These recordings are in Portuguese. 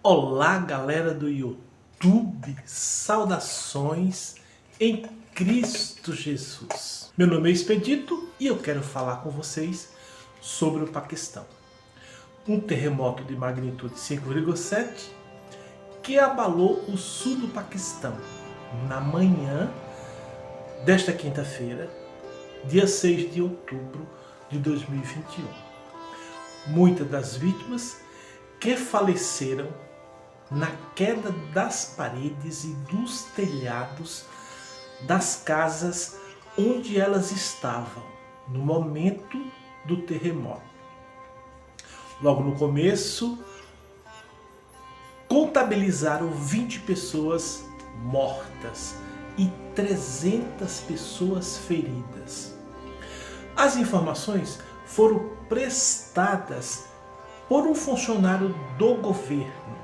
Olá, galera do YouTube, saudações em Cristo Jesus. Meu nome é Expedito e eu quero falar com vocês sobre o Paquistão. Um terremoto de magnitude 5,7 que abalou o sul do Paquistão na manhã desta quinta-feira, dia 6 de outubro de 2021. Muitas das vítimas que faleceram na queda das paredes e dos telhados das casas onde elas estavam no momento do terremoto. Logo no começo, contabilizaram 20 pessoas mortas e 300 pessoas feridas. As informações foram prestadas por um funcionário do governo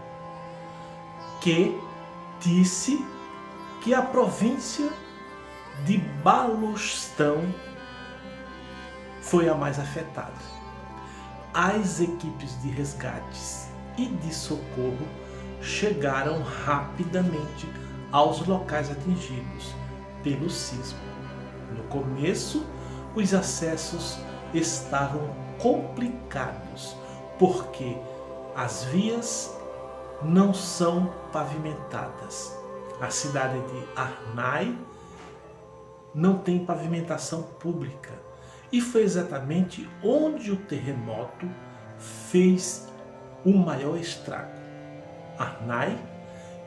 que disse que a província de Balochistan foi a mais afetada. As equipes de resgates e de socorro chegaram rapidamente aos locais atingidos pelo sismo. No começo, os acessos estavam complicados porque as vias não são pavimentadas. A cidade de Arnai não tem pavimentação pública e foi exatamente onde o terremoto fez o maior estrago. Arnai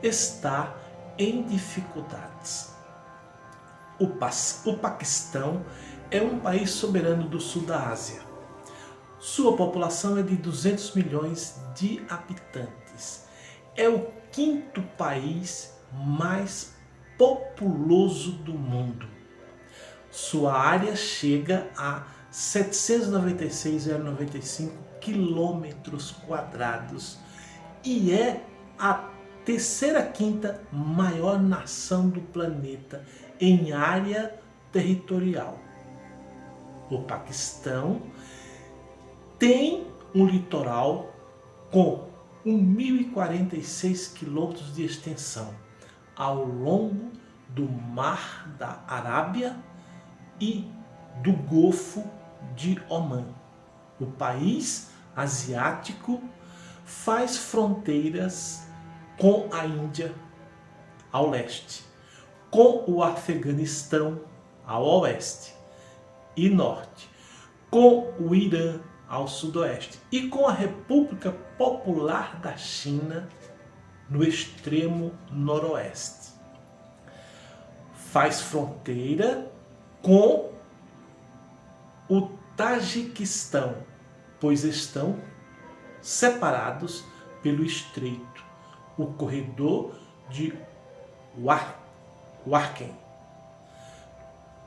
está em dificuldades. O Paquistão é um país soberano do sul da Ásia. Sua população é de 200 milhões de habitantes. É o quinto país mais populoso do mundo. Sua área chega a 796,95 quilômetros quadrados e é a quinta maior nação do planeta em área territorial. O Paquistão tem um litoral com 1.046 quilômetros de extensão ao longo do Mar da Arábia e do Golfo de Omã. O país asiático faz fronteiras com a Índia ao leste, com o Afeganistão ao oeste e norte, com o Irã ao sudoeste e com a República Popular da China no extremo noroeste. Faz fronteira com o Tajiquistão, pois estão separados pelo estreito, o corredor de Warken,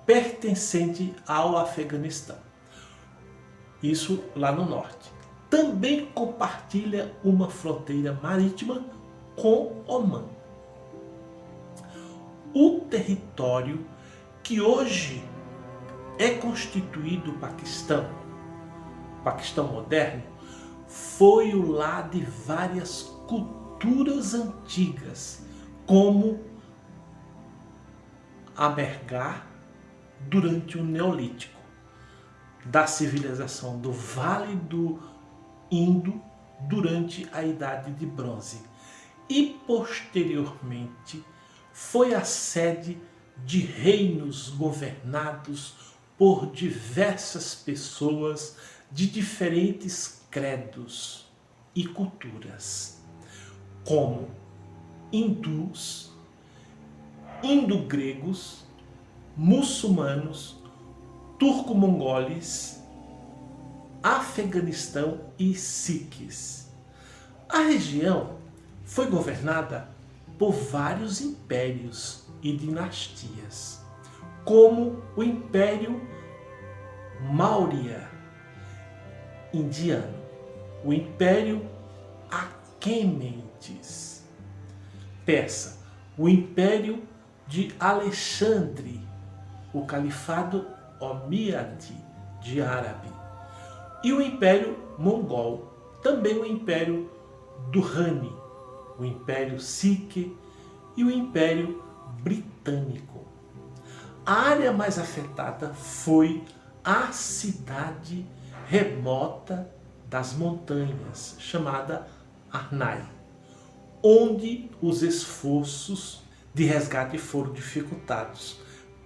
pertencente ao Afeganistão. Isso lá no norte. Também compartilha uma fronteira marítima com Omã. O território que hoje é constituído o Paquistão moderno, foi o lar de várias culturas antigas, como a Mehrgarh durante o Neolítico, da civilização do Vale do Indo durante a Idade de Bronze e posteriormente foi a sede de reinos governados por diversas pessoas de diferentes credos e culturas, como hindus, indo-gregos, muçulmanos, turco-mongoles, Afeganistão e sikhs. A região foi governada por vários impérios e dinastias, como o Império Maurya indiano, o Império Aquêmenides persa, o Império de Alexandre, o Califado Omíade de árabe e o Império Mongol, também o Império Durrani o Império Sikh e o Império Britânico. A área mais afetada foi a cidade remota das montanhas, chamada Arnai, onde os esforços de resgate foram dificultados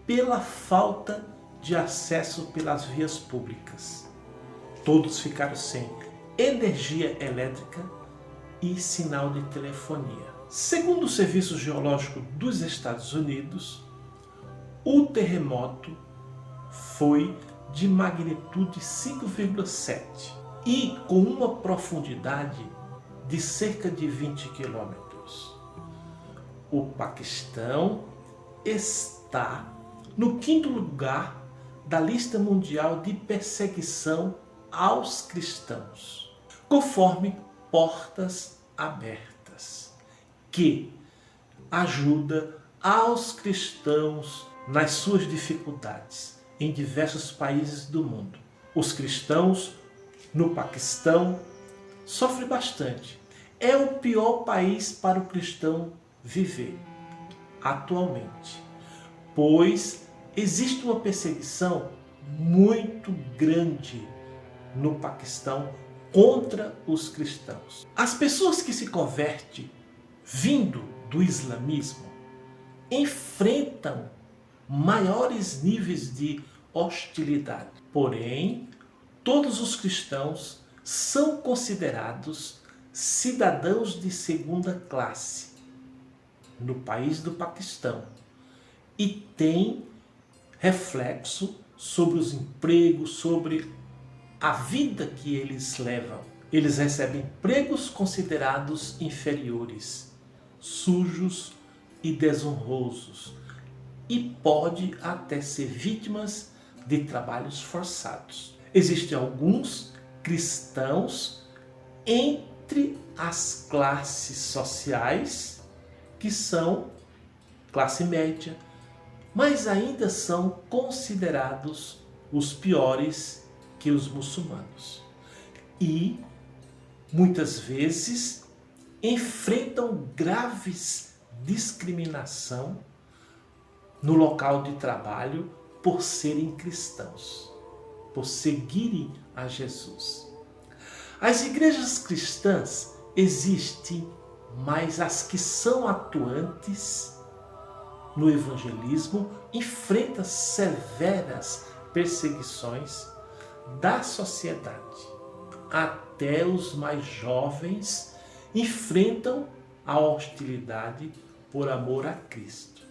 pela falta de acesso pelas vias públicas. Todos ficaram sem energia elétrica e sinal de telefonia. Segundo o Serviço Geológico dos Estados Unidos, o terremoto foi de magnitude 5,7 e com uma profundidade de cerca de 20 quilômetros. O Paquistão está no 5º lugar da lista mundial de perseguição aos cristãos, conforme Portas Abertas, que ajuda aos cristãos nas suas dificuldades em diversos países do mundo. Os cristãos no Paquistão sofrem bastante. É o pior país para o cristão viver atualmente, pois existe uma perseguição muito grande no Paquistão contra os cristãos. As pessoas que se convertem vindo do islamismo enfrentam maiores níveis de hostilidade. Porém, todos os cristãos são considerados cidadãos de segunda classe no país do Paquistão e tem reflexo sobre os empregos, sobre a vida que eles levam. Eles recebem empregos considerados inferiores, sujos e desonrosos, e pode até ser vítimas de trabalhos forçados. Existem alguns cristãos entre as classes sociais que são classe média, mas ainda são considerados os piores que os muçulmanos. E muitas vezes enfrentam graves discriminação no local de trabalho por serem cristãos, por seguirem a Jesus. As igrejas cristãs existem, mas as que são atuantes no evangelismo enfrentam severas perseguições da sociedade. Até os mais jovens enfrentam a hostilidade por amor a Cristo.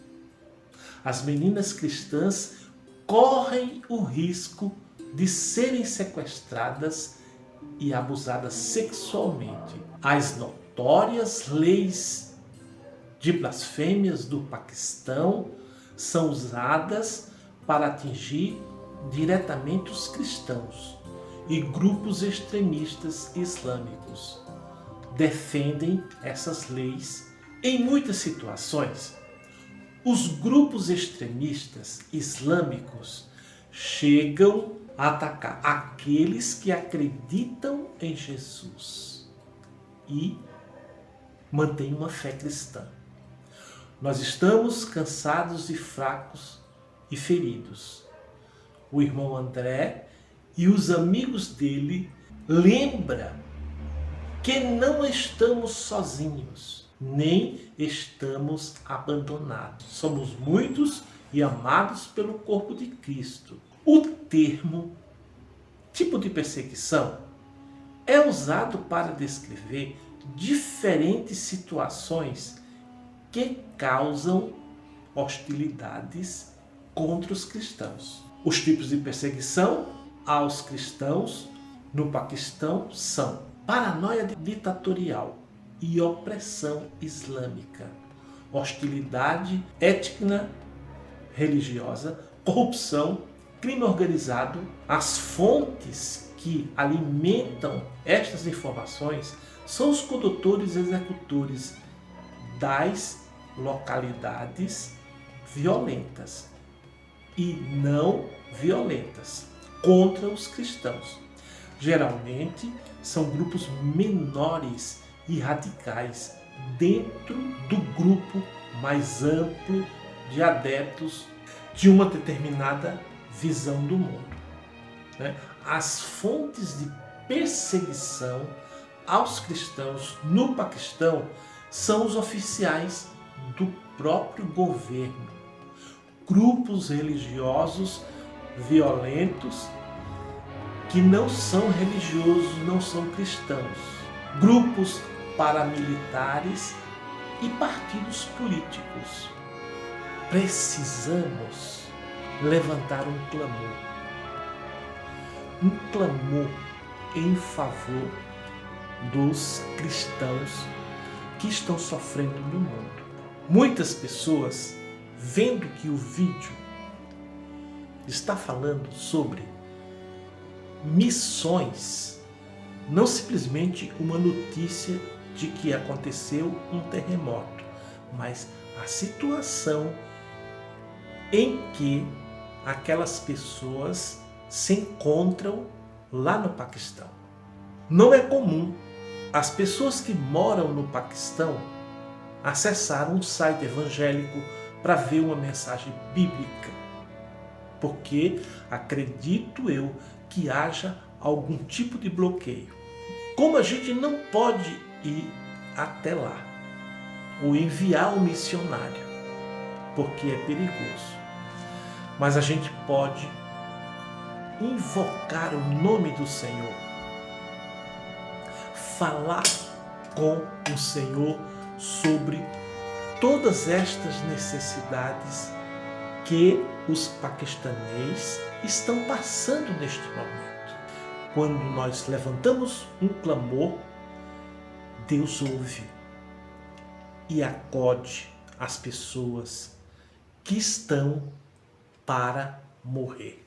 As meninas cristãs correm o risco de serem sequestradas e abusadas sexualmente. As notórias leis de blasfêmias do Paquistão são usadas para atingir diretamente os cristãos, e grupos extremistas islâmicos defendem essas leis. Em muitas situações, os grupos extremistas islâmicos chegam a atacar aqueles que acreditam em Jesus e mantêm uma fé cristã. Nós estamos cansados e fracos e feridos. O irmão André e os amigos dele lembram que não estamos sozinhos, nem estamos abandonados. Somos muitos e amados pelo corpo de Cristo. O termo tipo de perseguição é usado para descrever diferentes situações que causam hostilidades contra os cristãos. Os tipos de perseguição aos cristãos no Paquistão são paranoia ditatorial e opressão islâmica, hostilidade étnica religiosa, corrupção, crime organizado. As fontes que alimentam estas informações são os condutores executores das localidades violentas e não violentas contra os cristãos. Geralmente são grupos menores e radicais dentro do grupo mais amplo de adeptos de uma determinada visão do mundo, né? As fontes de perseguição aos cristãos no Paquistão são os oficiais do próprio governo, grupos religiosos violentos que não são religiosos, não são cristãos, grupos paramilitares e partidos políticos. Precisamos levantar um clamor em favor dos cristãos que estão sofrendo no mundo. Muitas pessoas, vendo que o vídeo está falando sobre missões, não simplesmente uma notícia de que aconteceu um terremoto, mas a situação em que aquelas pessoas se encontram lá no Paquistão. Não é comum as pessoas que moram no Paquistão acessar um site evangélico para ver uma mensagem bíblica, porque acredito eu que haja algum tipo de bloqueio. Como a gente não pode ir até lá ou enviar um missionário, porque é perigoso, mas a gente pode invocar o nome do Senhor, falar com o Senhor sobre todas estas necessidades que os paquistanês estão passando neste momento. Quando nós levantamos um clamor, Deus ouve e acode as pessoas que estão para morrer.